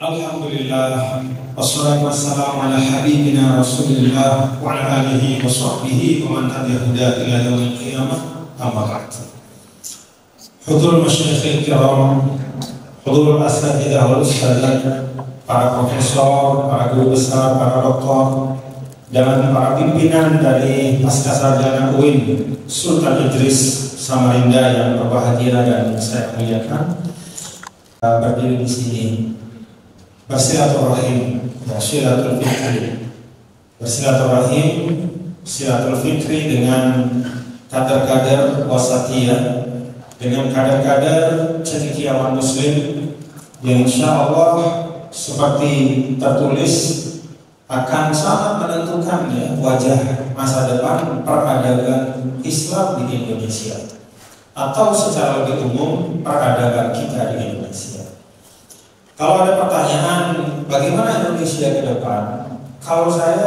Alhamdulillah, wassalatu wassalamu ala habibina Rasulillah wa ala alihi wa sahbihi wa man tabi'ahu ila yaumil qiyamah. Amma ba'd. Hudurul masyayikhil kiram, hudurul asatidzah wal ustadzat, para profesor, para guru besar, para doktor, dan para pimpinan dari Pasca Sarjana UIN Sultan Idris Samarinda yang berbahagia dan saya muliakan, berdiri di sini bersilaturahim, silatul fitri dengan kader-kader wasatiyah, dengan kader-kader cendekiawan muslim yang insya Allah seperti tertulis akan sangat menentukan ya, wajah masa depan peradaban Islam di Indonesia, atau secara lebih umum peradaban kita di Indonesia. Kalau ada pertanyaan bagaimana Indonesia ke depan, kalau saya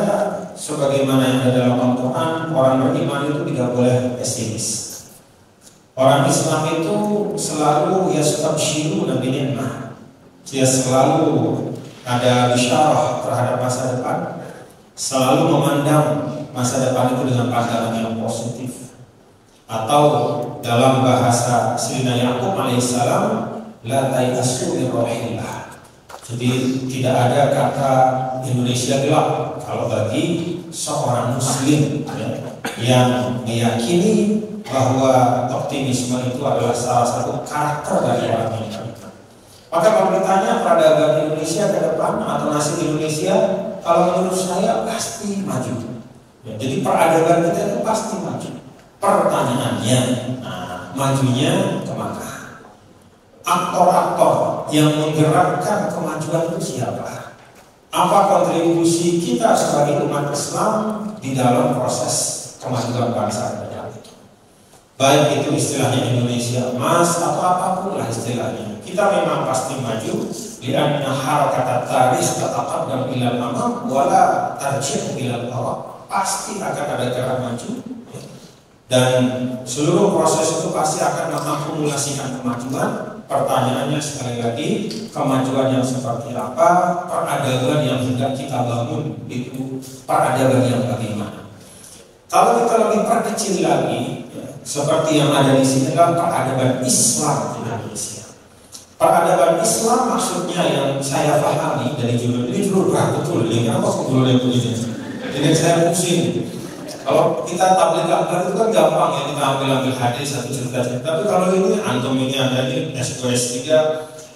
sebagaimana yang ada dalam Al-Quran, orang beriman itu tidak boleh pesimis. Orang Islam itu selalu yastabshiru nabi ni'mah. Dia selalu ada bisyarah terhadap masa depan, selalu memandang masa depan itu dengan pandangan yang positif. Atau dalam bahasa Sayyidina Yaqub alaihissalam, la tayasu min rohillah. Jadi tidak ada kata Indonesia gelap kalau bagi seorang muslim ya, yang meyakini bahwa optimisme itu adalah salah satu karakter dari orang Indonesia. Maka kalau ditanya peradaban Indonesia ke depan atau nasib Indonesia, kalau menurut saya pasti maju ya, jadi peradaban kita itu pasti maju. Pertanyaannya, majunya kemana? Aktor-aktor yang menggerakkan kemajuan itu siapa? Apa kontribusi kita sebagai umat Islam di dalam proses kemajuan bangsa dan negara itu? Baik itu istilahnya Indonesia emas atau apapun lah istilahnya, kita memang pasti maju. Lianna harakat tarikh tataqaddam ilal amam wala tarji' ilal wara. Pasti akan ada gerak maju. Dan seluruh proses itu pasti akan mengakumulasikan kemajuan. Pertanyaannya sekali lagi, kemajuan yang seperti apa? Peradaban yang hendak kita bangun itu peradaban yang bagaimana? Kalau kita lebih perkecil lagi, ya, seperti yang ada di sini adalah peradaban Islam di Indonesia. Peradaban Islam maksudnya yang saya pahami dari judul ini, judul berat betul. Ini kenapa kok judulnya begini? Jadi saya pusing. Kalau kita tabligh akbar itu kan gampang ya, kita ambil hadis satu cerita. Tapi kalau ini antum ini ada di S2S3,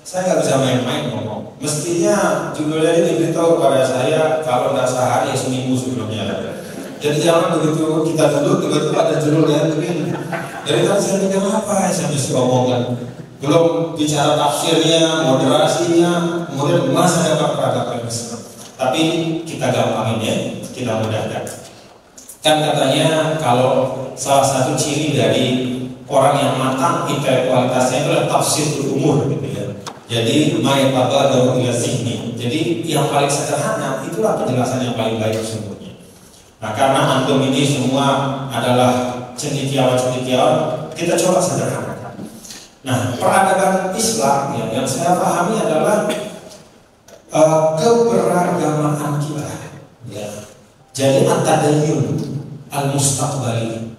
saya nggak bisa main-main ngomong. Mestinya judulnya ini diberitahu kepada saya kalau nggak sehari ya seminggu sebelumnya. Jadi jangan begitu kita duduk tiba-tiba ada judulnya begini. Dari tadi saya pikir apa saya mesti omongkan. Belum bicara tafsirnya, moderasinya, kemudian masa dapat peradaban Islam. Tapi kita gampangin ya, kita mudahkan. Kan katanya kalau salah satu ciri dari orang yang matang intelektualitasnya adalah tafsirul umur gitu ya. Jadi ma'tabadahu ila zihni. Jadi yang paling sederhana itulah penjelasan yang paling baik sesungguhnya. Nah, karena antum ini semua adalah cendekiawan-cendekiawan, kita coba sederhanakan. Nah, peradaban Islam ya, yang saya pahami adalah keberagamaan kita ya. Jadi at-tadayyun al-mustaqbali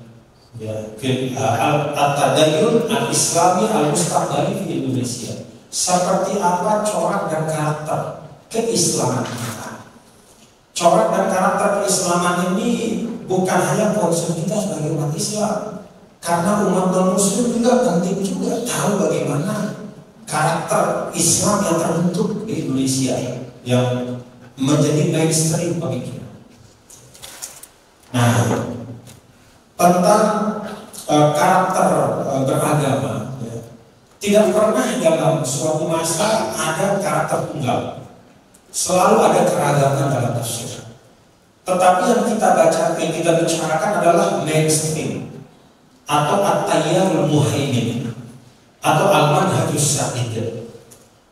ya, at-tadayyun al-islami al-mustaqbali di Indonesia. Seperti apa corak dan karakter keislaman kita. Corak dan karakter keislaman ini bukan hanya concern kita sebagai umat Islam, karena umat non-muslim juga penting juga tahu bagaimana karakter Islam yang terbentuk di Indonesia yang menjadi mainstream bagi kita. Nah, tentang karakter beragama ya, tidak pernah dalam suatu masa ada karakter tunggal, selalu ada keragaman dalam tafsir. Tetapi yang kita baca, yang kita bicarakan adalah mainstream atau at-tayyarul muhaimin atau al-manhajus sa'id.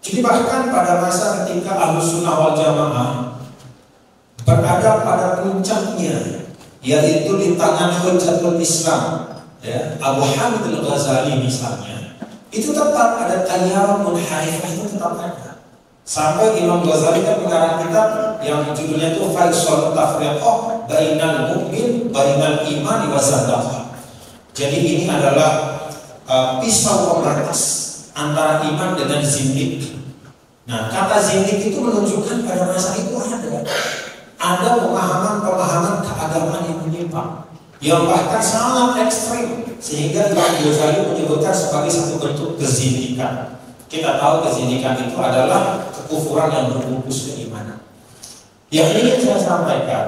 Jadi bahkan pada masa ketika Ahlus Sunnah wal Jamaah berada pada puncaknya, yaitu di tangan Hujjatul Islam ya, Abu Hamid Al-Ghazali misalnya, itu tetap ada tayyarun munharifah, itu tetap ada. Sampai Imam Ghazali kan mengarang kitab yang judulnya itu Faisul Tafriqah Bainal Mu'min Bainal Imani wa Zandaqah. Jadi ini adalah pisau pembatas antara iman dengan zindik. Nah, kata zindik itu menunjukkan pada masa itu ada pemahaman-pemahaman keagamaan yang menyimpang, yang bahkan sangat ekstrim, sehingga Imam Ghazali menyebutkan sebagai satu bentuk kezindikan. Kita tahu kezindikan itu adalah kekufuran yang berbungkus keimanan. Yang ingin saya sampaikan,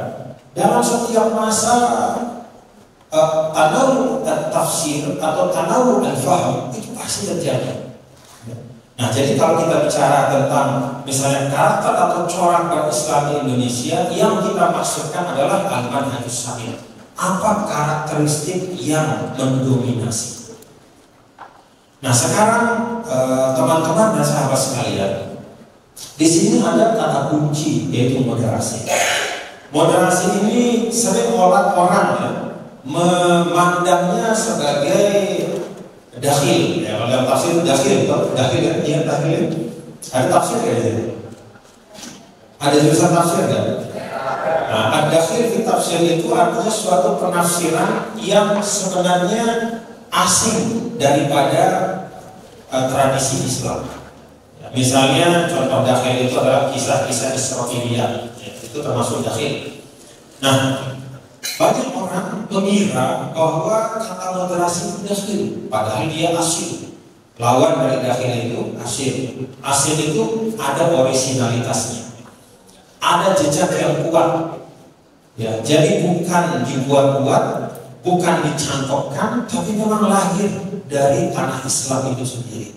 dalam setiap masa tanawur tafsir atau tanawur al-fahm itu pasti terjadi. Nah, jadi kalau kita bicara tentang misalnya karakter atau corak berislam di Indonesia, yang kita maksudkan adalah al-manhajus salim. Apa karakteristik yang mendominasi? Nah, sekarang teman-teman dan sahabat sekalian, di sini ada kata kunci, yaitu moderasi. Moderasi ini sering orang memandangnya sebagai dakhil. Ya, kalau dalam tafsir dakhil kan? Iya, dakhil. Ada tafsir ya? Ada jurusan tafsir kan? Nah, dakhil di tafsir itu artinya suatu penafsiran yang sebenarnya asing daripada tradisi Islam. Misalnya contoh dakhil itu adalah kisah-kisah Israiliyah, itu termasuk dakhil. Nah, banyak orang mengira bahwa kata moderasi itu dakhil, padahal dia asil. Lawan dari dakhil itu asil. Asil itu ada orisinalitasnya, ada jejak yang kuat. Ya, jadi bukan dibuat-buat, bukan dicantokkan, tapi memang lahir dari tanah Islam itu sendiri.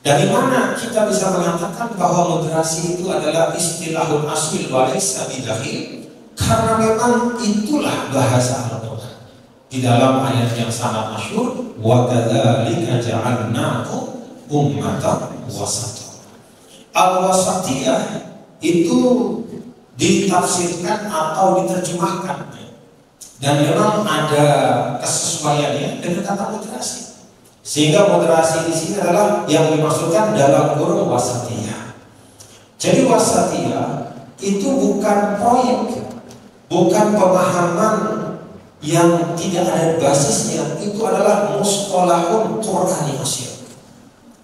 Dari mana kita bisa mengatakan bahwa moderasi itu adalah istilahul asil walaysa bidakhil? Karena memang itulah bahasa Al-Quran. Di dalam ayat yang sangat masyhur, wa kadzalika ja'alnakum ummatan wasata. Al-wasatiyah itu ditafsirkan atau diterjemahkan, dan memang ada kesesuaiannya dengan kata moderasi. Sehingga moderasi di sini adalah yang dimaksudkan dalam kurung wasatiyah. Jadi wasatiyah itu bukan proyek, bukan pemahaman yang tidak ada basisnya. Itu adalah mustalahun Qur'ani asyir.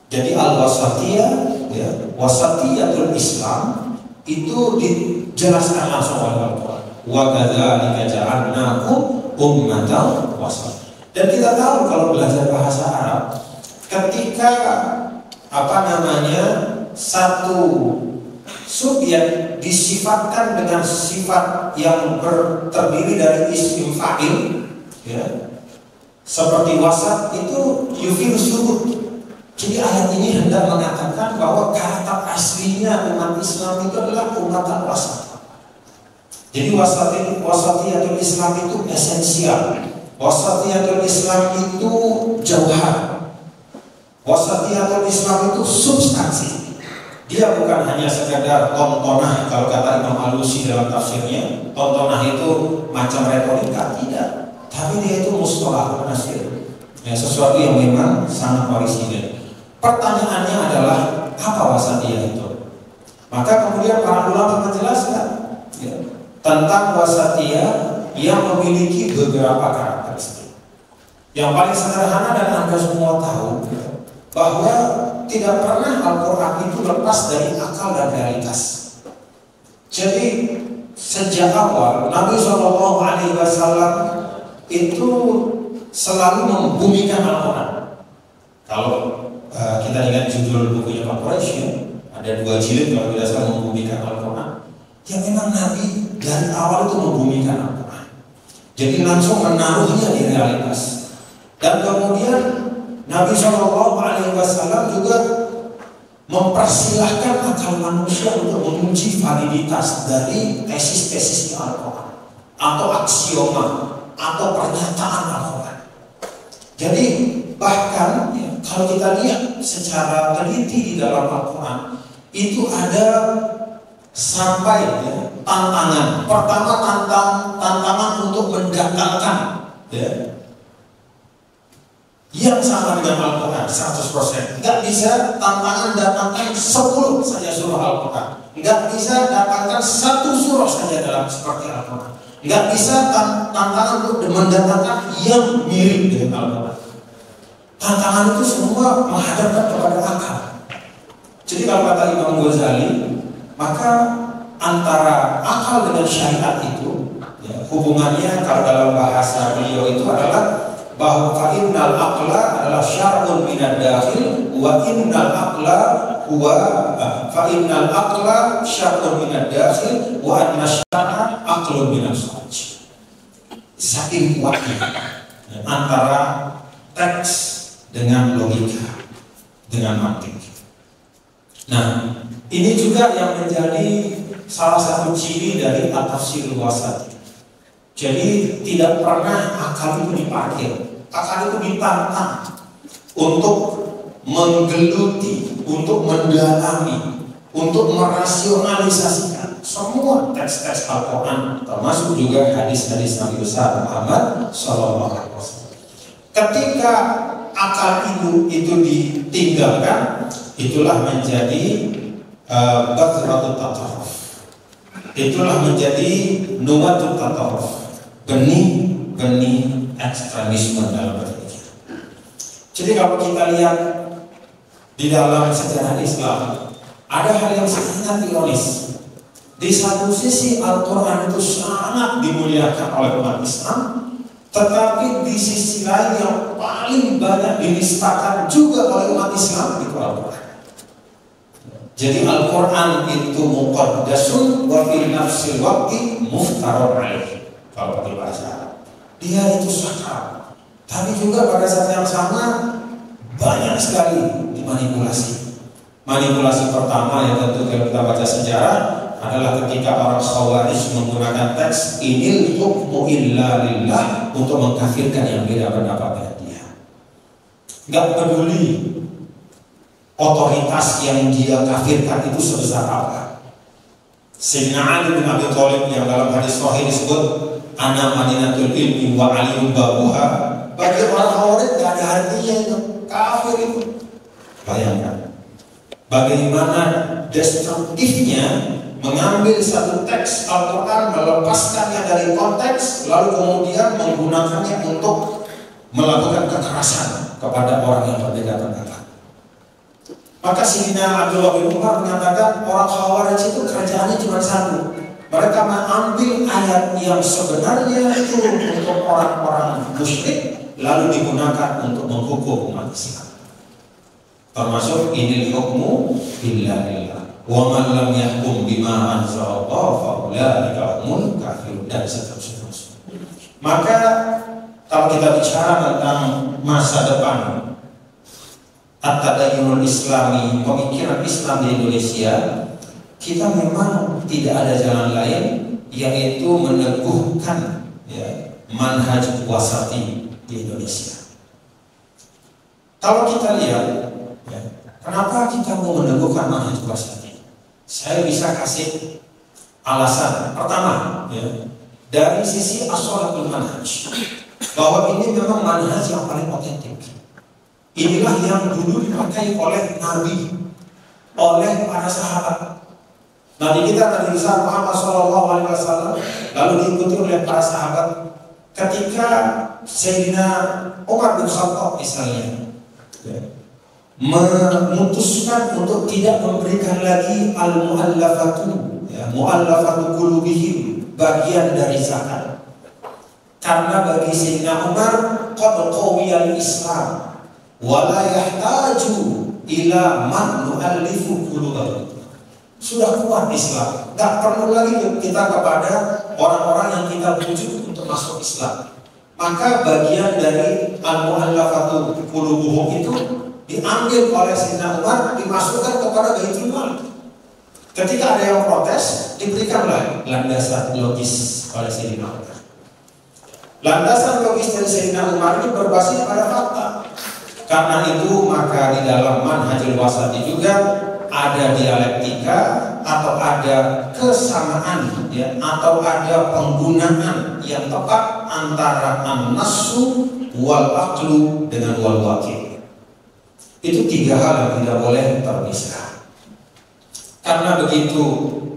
Jadi al-wasatiyah, ya, wasatiyatul Islam itu dijelaskan langsung oleh Al-Quran. Wa kadzalika ja'alnakum ummatan wasata. Dan kita tahu kalau belajar bahasa Arab, ketika satu subjek disifatkan dengan sifat yang terdiri dari isim fa'il, ya, seperti wasat itu yufid syurut. Jadi ayat ini hendak mengatakan bahwa karakter aslinya umat Islam itu adalah umatan wasat. Jadi wasatiyatul Islam itu esensial. Wasatiyatul Islam itu jauhar. Wasatiyatul Islam itu substansi. Dia bukan hanya sekedar tontonah, kalau kata Imam Alusi dalam tafsirnya. Tontonah itu macam retorika, tidak. Tapi dia itu mustalah nasir, ya, sesuatu yang memang sangat orisinil. Pertanyaannya adalah apa wasatiyah itu? Maka kemudian para ulama menjelaskan, ya, tentang wasatiyah yang memiliki beberapa karakteristik. Yang paling sederhana dan Anda semua tahu, ya, bahwa tidak pernah Al-Quran itu lepas dari akal dan realitas. Jadi sejak awal Nabi SAW itu selalu membumikan Al-Quran. Kalau kita ingat judul bukunya Pak Quraisy, ada 2 jilid kalau tidak salah, membumikan Al-Quran. Ya memang Nabi dari awal itu membumikan Al-Quran. Jadi langsung menaruhnya di realitas. Dan kemudian Nabi SAW juga mempersilahkan akal manusia untuk menguji validitas dari tesis-tesis Al-Quran atau aksioma atau pernyataan Al-Quran. Jadi bahkan, ya, kalau kita lihat secara teliti di dalam Al-Quran itu ada sampai, ya, tantangan. Pertama tantangan untuk mendaktalkan, ya, yang sama dengan Al-Quran. Al-Quran 100%. Nggak bisa tantangan datangkan 10 saja surah Al-Quran. Nggak bisa datangkan 1 surah saja dalam seperti Al-Quran. Nggak bisa tantangan untuk mendatangkan yang mirip dengan Al-Quran. Tantangan itu semua menghadapkan kepada akal. Jadi kalau kata Imam Ghazali, maka antara akal dengan syariat itu, ya, hubungannya kalau dalam bahasa beliau itu adalah bahwa fa'innal aqla adalah syar'un minad dakhil wa innal aqla huwa fa'innal aqla syar'un minad dakhil wa anna syar'a aqlun minal kharij. Saking kuatnya antara teks dengan logika, dengan mantik. Nah, ini juga yang menjadi salah satu ciri dari at-tafsir wasat. Jadi tidak pernah akal itu diparkir, akal itu ditantang untuk menggeluti, untuk mendalami, untuk merasionalisasikan semua teks-teks Al-Quran, termasuk juga hadis-hadis Nabi besar Muhammad SAW. Ketika akal itu ditinggalkan, itulah menjadi bathratut tatarruf, itulah menjadi nuwatut tatarruf, benih-benih ekstremisme dalam berpikir. Jadi kalau kita lihat di dalam sejarah Islam, ada hal yang sangat ironis. Di satu sisi Al-Quran itu sangat dimuliakan oleh umat Islam, tetapi di sisi lain yang paling banyak dinistakan juga oleh umat Islam itu Al-Quran. Jadi Al-Quran itu muqaddasun wa fi nafsil waqti muftarun alaih. Kalau pakai bahasa Arab, dia itu sakral, tapi juga pada saat yang sama banyak sekali dimanipulasi. Manipulasi pertama yang tentu kalau kita baca sejarah adalah ketika orang Khawarij menggunakan teks inil hukmu illa lillah untuk mengkafirkan yang beda pendapat dengan dia. Nggak peduli otoritas yang dia kafirkan itu sebesar apa. Sayyidina Ali bin Abi Thalib yang dalam hadis sahih disebut ana madinatul ilmi wa aliyun babuha, bagi orang Khawarij nggak ada artinya itu, kafir itu. Bayangkan bagaimana destruktifnya mengambil satu teks Al-Quran, melepaskannya dari konteks, lalu kemudian menggunakannya untuk melakukan kekerasan kepada orang yang berbeda pendapat. Maka Sayyidina Abdullah bin Umar mengatakan orang Khawarij itu kerajaannya cuma satu. Mereka mengambil ayat yang sebenarnya itu untuk orang-orang musyrik, lalu digunakan untuk menghukum umat Islam. Termasuk inil hukmu illa lillah wa man lam yahkum bima anzalallahu fa ulaika humul kafirun, dan seterusnya. Maka kalau kita bicara tentang masa depan at-tadayyunul islami, pemikiran Islam di Indonesia, kita memang tidak ada jalan lain yaitu meneguhkan manhaj wasati di Indonesia. Kalau kita lihat kenapa kita mau meneguhkan manhaj wasati, saya bisa kasih alasan. Pertama, dari sisi as-shalatul manhaj, bahwa ini memang manhaj yang paling otentik. Inilah yang dulu dipakai oleh Nabi, oleh para sahabat. Nabi kita Nabi besar Muhammad SAW lalu diikuti oleh para sahabat. Ketika Sayyidina Umar bin Khattab misalnya memutuskan untuk tidak memberikan lagi al-mu'allafatu, mu'allafatu qulubihim, bagian dari zakat, karena bagi Sayyidina Umar qad qawiyal Islam wala yahtaju ila man nu'allifu qulubahum. Sudah kuat Islam, gak perlu lagi kita kepada orang-orang yang kita bujuk untuk masuk Islam. Maka bagian dari al-mu'allafatu qulubuhum itu diambil oleh Sayyidina Umar, dimasukkan kepada Baitul Mal. Ketika ada yang protes, diberikanlah landasan logis oleh Sayyidina Umar. Landasan logis dari Sayyidina Umar ini berbasis pada fakta. Karena itu maka di dalam manhajul wasati juga ada dialektika atau ada kesamaan, atau ada penggunaan yang tepat antara an-nassu wal aqlu dengan wal waqi'. Itu tiga hal yang tidak boleh terpisah. Karena begitu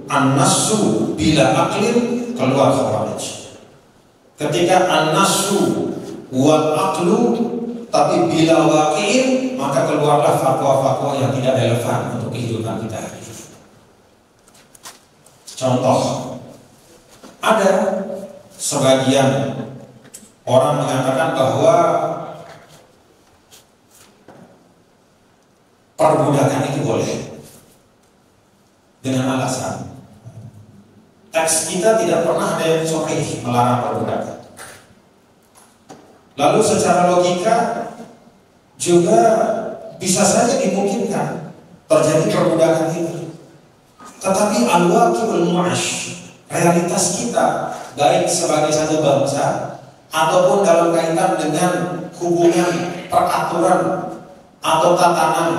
an-nassu bila aklin keluar khawarij. Ketika an-nassu wal aqlu tapi bila waqi'in, maka keluarlah fatwa-fatwa yang tidak relevan untuk kehidupan kita hari ini. Contoh, ada sebagian orang mengatakan bahwa perbudakan itu boleh dengan alasan teks kita tidak pernah ada yang sahih melarang perbudakan. Lalu secara logika juga bisa saja dimungkinkan terjadi perbudakan itu. Tetapi al-waqi'ul mu'ash, realitas kita baik sebagai satu bangsa ataupun dalam kaitan dengan hubungan peraturan atau tatanan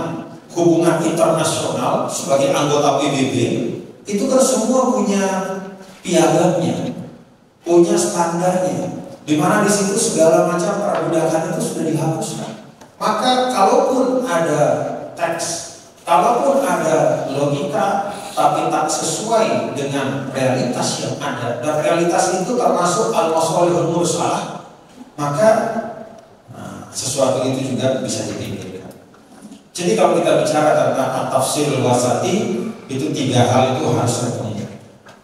hubungan internasional sebagai anggota PBB, itu kan semua punya piagamnya, punya standarnya, di mana di situ segala macam perbudakan itu sudah dihapuskan. Maka kalaupun ada teks, kalaupun ada logika, tapi tak sesuai dengan realitas yang ada, dan realitas itu termasuk al-masalihul mursalah, maka sesuatu itu juga bisa dipikirkan. Jadi kalau kita bicara tentang tafsir wasati, itu tiga hal itu harus ketemu: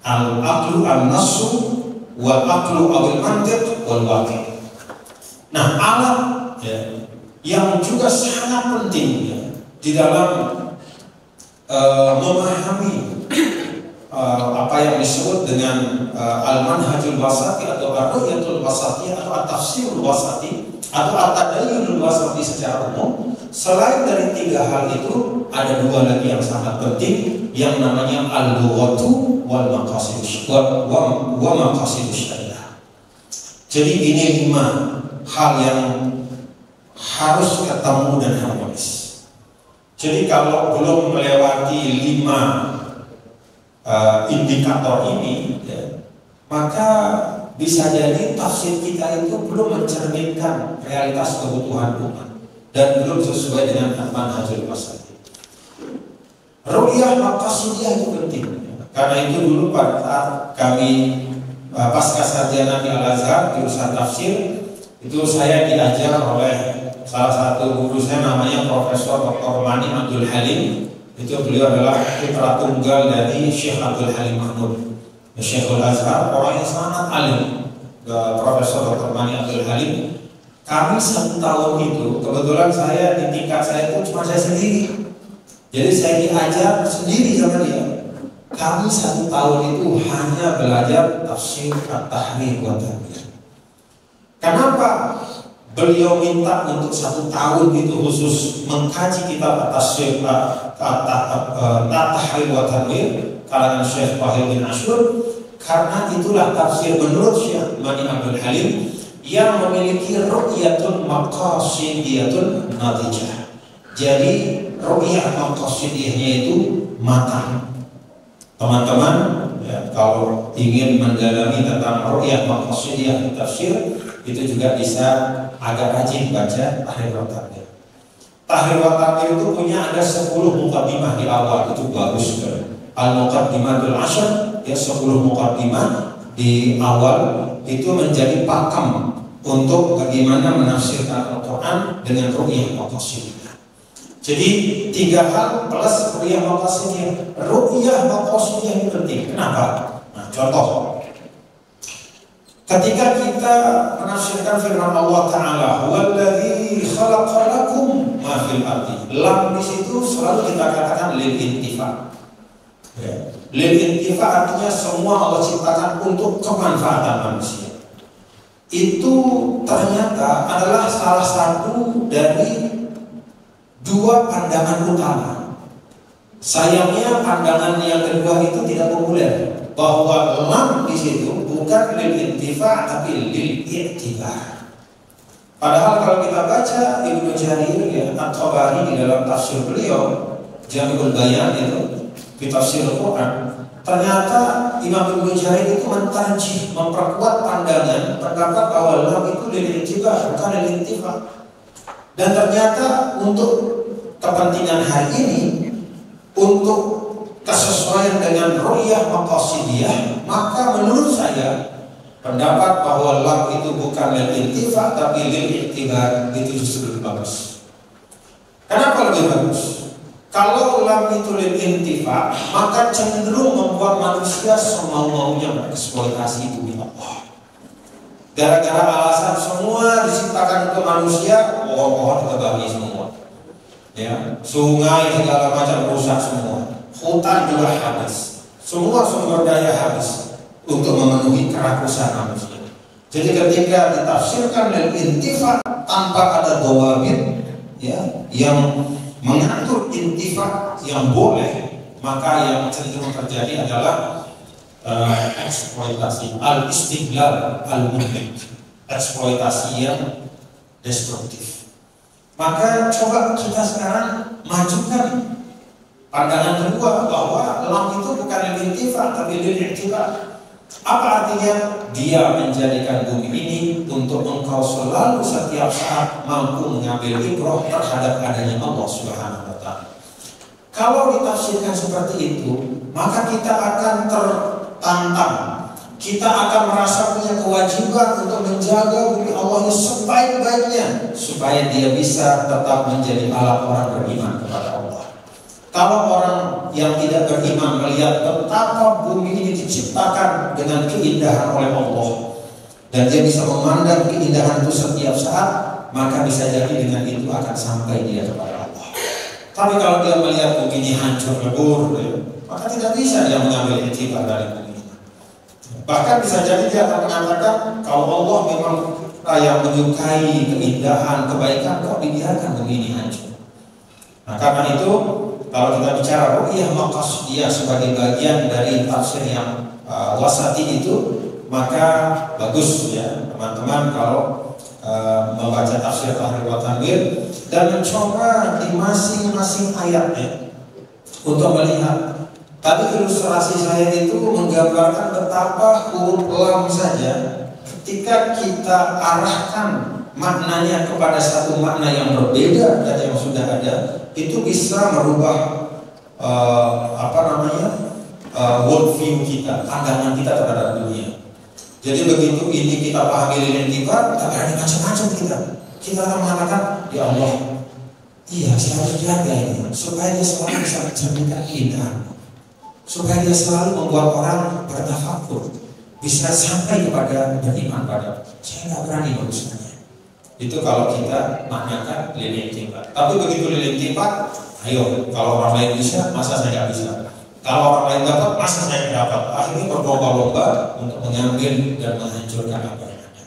al-aqlu an-nassu wal aqlu awil mantiq wal waqi'. Nah, alat yang juga sangat penting di dalam memahami apa yang disebut dengan al-manhajul wasati atau ar-ru'yatul wasati atau at-tafsirul wasati atau at-tadayyunul wasati secara umum. Selain dari tiga hal itu, ada dua lagi yang sangat penting, yang namanya al-lughatu wal maqasidus wa maqasidus syariah. Jadi ini 5 hal yang harus ketemu dan harmonis. Jadi kalau belum melewati 5 indikator ini, maka bisa jadi tafsir kita itu belum mencerminkan realitas kebutuhan umat dan belum sesuai dengan manhajul wasati. Ru'yah maqasidiyah itu penting. Karena itu dulu pada saat kami pasca sarjana di Al-Azhar jurusan tafsir, itu saya diajar oleh salah satu guru saya namanya Profesor Dr. Mani Abdul Halim. Itu beliau adalah putra tunggal dari Syekh Abdul Halim Mahmud, Syekhul Azhar, orang yang sangat alim. Profesor Dr. Mani Abdul Halim. Kami 1 tahun itu, kebetulan saya di tingkat saya itu cuma saya sendiri. Jadi saya diajar sendiri sama dia. Kami 1 tahun itu hanya belajar tafsir at-tahrir wa tanwir. Kenapa beliau minta untuk 1 tahun itu khusus mengkaji kitab tafsir at-tahrir wa tanwir karangan Syekh Fahil bin Ashur? Karena itulah tafsir menurut Syekh Mani Abdul Halim yang memiliki ru'yatun maqasidiyatun natijah. Jadi ru'yah maqasidiyahnya itu matang. Teman-teman kalau ingin mendalami tentang ru'yah maqasidiyah di tafsir, itu juga bisa agak rajin baca Tahrir wa Tanwir. Tahrir wa Tanwir itu punya ada 10 muqaddimah di awal, itu bagus. Al-Muqaddimatul Ashr, 10 muqaddimah di awal itu menjadi pakem untuk bagaimana menafsirkan Al-Quran dengan ru'yah maqasidiyah. Jadi 3 hal plus ru'yah maqasidiyah. Ru'yah maqasidiyah ini penting. Kenapa? Nah, contoh, ketika kita menafsirkan firman Allah Ta'ala, "Huwallazi khalaqa lakum ma fil ardi." Lam di situ selalu kita katakan lil intifa. Lil intifa artinya semua Allah ciptakan untuk kemanfaatan manusia. Itu ternyata adalah salah satu dari 2 pandangan utama. Sayangnya pandangan yang kedua itu tidak populer, bahwa lam di situ bukan lil intifa tapi lil i'tibar. Padahal kalau kita baca Ibnu Jarir At-Tabari di dalam tafsir beliau Jami'ul Bayan itu di tafsir Al-Quran, ternyata Imam Ibnu Jarir itu mentarjih, memperkuat pandangan pendapat bahwa lam itu lil i'tibar bukan lil intifa. Dan ternyata untuk kepentingan hari ini untuk kesesuaian dengan ru'yah maqasidiyah, maka menurut saya pendapat bahwa lam itu bukan lil intifa tapi lil i'tibar itu justru lebih bagus. Kenapa lebih bagus? Kalau lam itu lil intifa, maka cenderung membuat manusia semau-maunya mengeksploitasi bumi Allah. Gara-gara alasan semua diciptakan untuk manusia, pohon-pohon ditebang semua, ya, sungai segala macam rusak semua, hutan juga habis, semua sumber daya habis untuk memenuhi kerakusan manusia. Jadi ketika ditafsirkan lil intifa tanpa ada dhawabit, ya, yang mengatur intifa yang boleh, maka yang cenderung terjadi adalah eksploitasi, al-istiglal al-muhlik, eksploitasi yang destruktif. Maka coba kita sekarang majukan pandangan kedua bahwa lam itu bukan lil intifa tapi lil i'tibar. Apa artinya? Dia menjadikan bumi ini untuk engkau selalu setiap saat mampu mengambil ibrah terhadap adanya Allah Subhanahu wa Ta'ala. Kalau ditafsirkan seperti itu, maka kita akan tertantang, kita akan merasa punya kewajiban untuk menjaga bumi Allah ini sebaik-baiknya supaya dia bisa tetap menjadi alat orang beriman kepada Allah. Kalau orang yang tidak beriman melihat betapa bumi ini diciptakan dengan keindahan oleh Allah dan dia bisa memandang keindahan itu setiap saat, maka bisa jadi dengan itu akan sampai dia kepada Allah. Tapi kalau dia melihat bumi ini hancur lebur, maka tidak bisa dia mengambil iktibar dari bumi ini. Bahkan bisa jadi dia akan mengatakan, kalau Allah memang yang menyukai keindahan, kebaikan, kok dibiarkan bumi ini hancur. Nah, karena itu kalau kita bicara ru'yah maqasidiyah sebagai bagian dari tafsir yang wasati itu, maka bagus ya teman-teman kalau membaca tafsir Tahrir wa Tanwir dan mencoba di masing-masing ayatnya untuk melihat. Tadi ilustrasi saya itu menggambarkan betapa huruf lam saja ketika kita arahkan maknanya kepada satu makna yang berbeda dari yang sudah ada, itu bisa merubah worldview kita, pandangan kita terhadap dunia. Jadi begitu ini kita pahami lil intibar, tak berani macam-macam kita akan mengatakan, ya Allah, iya saya harus jaga ini supaya dia selalu bisa mencerminkan keindahan, supaya dia selalu membuat orang bertafakur, bisa sampai kepada beriman pada. Saya nggak berani urusannya. Itu kalau kita maknakan lil intibar. Tapi begitu lil intibar, ayo, kalau orang lain bisa, masa saya nggak bisa? Kalau orang lain dapat, masa saya nggak dapat? Akhirnya berlomba-lomba untuk mengambil dan menghancurkan apa yang ada.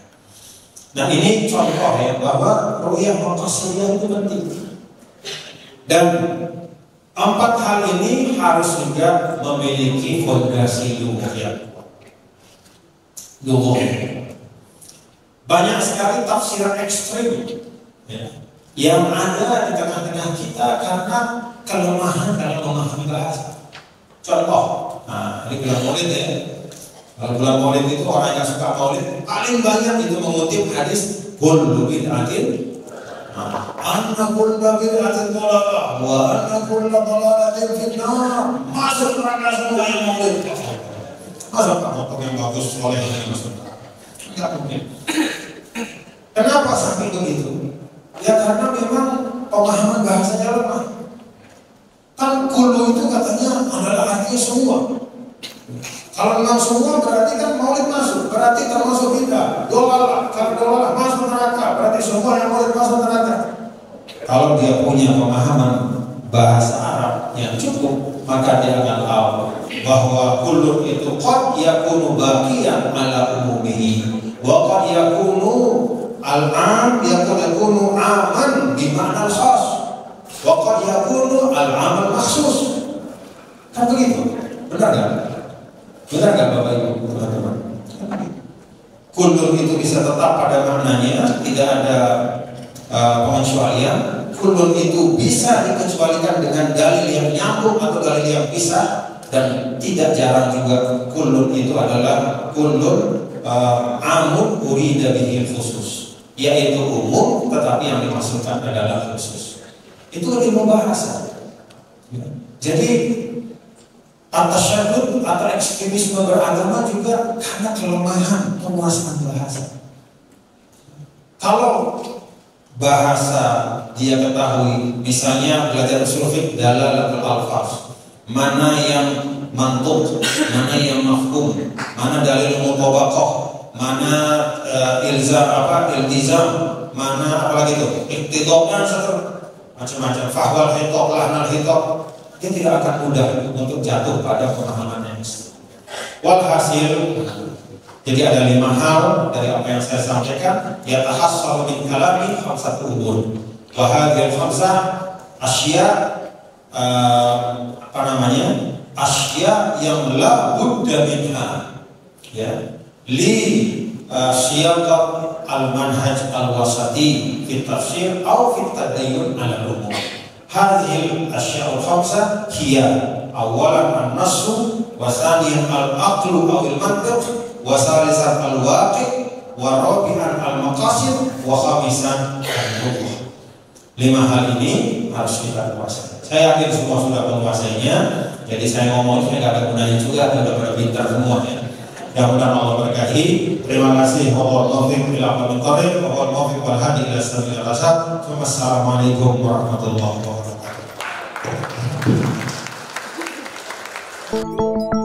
Nah, ini contoh ya bahwa ru'yah maqasidiyah itu penting. Dan 4 hal ini harus juga memiliki fondasi lughah. Banyak sekali tafsiran ekstrim ya, yang ada di tengah-tengah kita karena kelemahan dalam memahami bahasa. Contoh, nah ini bulan Maulid ya. Kalau bulan Maulid itu orang yang suka Maulid paling banyak itu mengutip hadis kullu bid'atin anna kullu bid'atin dhalalah wa anna kullu dhalalatin finnar. Masuk neraka semua yang Maulid. Masa Pak yang bagus oleh yang masuk? Enggak mungkin. Kenapa sampai begitu? Ya karena memang pemahaman bahasanya lemah. Kan kullu itu katanya adalah artinya semua. Kalau memang semua berarti kan Maulid masuk, berarti termasuk bid'ah. Dolalah, kalau dolalah masuk neraka, berarti semua yang Maulid masuk neraka. Kalau dia punya pemahaman bahasa Arab yang cukup, maka dia akan tahu bahwa kullu itu qad yakunu baqiyan ala umumihi wa qad yakunu al-am yakunu aman bi ma'na al-khas wa qad yakunu al-am al-makhsus. Kan begitu? Benar enggak? Benar enggak Bapak Ibu teman-teman? Kullu itu bisa tetap pada maknanya, tidak ada pengecualian. Kullu itu bisa dikecualikan dengan dalil yang nyambung atau dalil yang pisah, dan tidak jarang juga kullu itu adalah kullu amun urida bihi khusus, yaitu umum tetapi yang dimaksudkan adalah khusus. Itu ilmu bahasa. Jadi atasyadud atau ekstremisme beragama juga karena kelemahan penguasaan bahasa. Kalau bahasa dia ketahui, misalnya belajar usul fiqh dalalatul alfaz, mana yang mantuk, mana yang mafhum, mana dalil mutabaqah, mana iltizam, mana apalagi itu iqtidha, macam-macam, fahwal hitab, lahnal hitab, dia tidak akan mudah untuk jatuh pada pemahaman yang walhasil. Jadi ada 5 hal dari apa yang saya sampaikan. Yatahassalu min kalami khamsatu umur. Wa hadhihi khamsah asya asya yang la budda minha, ya, li siyaqat al-manhaj al-wasati fi tafsir atau fi tadayyun ala al-umum. Hadhihi asya al-khamsah hiya awalan an-nassu wa thaniyan al-aqlu aw al-mantiq wa salisan al-waqi' wa rabi'an al-maqasid wa khamisan al-ruh. 5 hal ini harus kita kuasai. Saya yakin semua sudah menguasainya. Jadi saya ngomong saya nggak ada gunanya juga, sudah pada pintar semua ya. Mudah-mudahan Allah berkahi. Terima kasih. Wallahul muwaffiq ila aqwamit thoriq, wal muwaffiq wal hadi ila sabilir rasyad. Wassalamualaikum warahmatullahi wabarakatuh.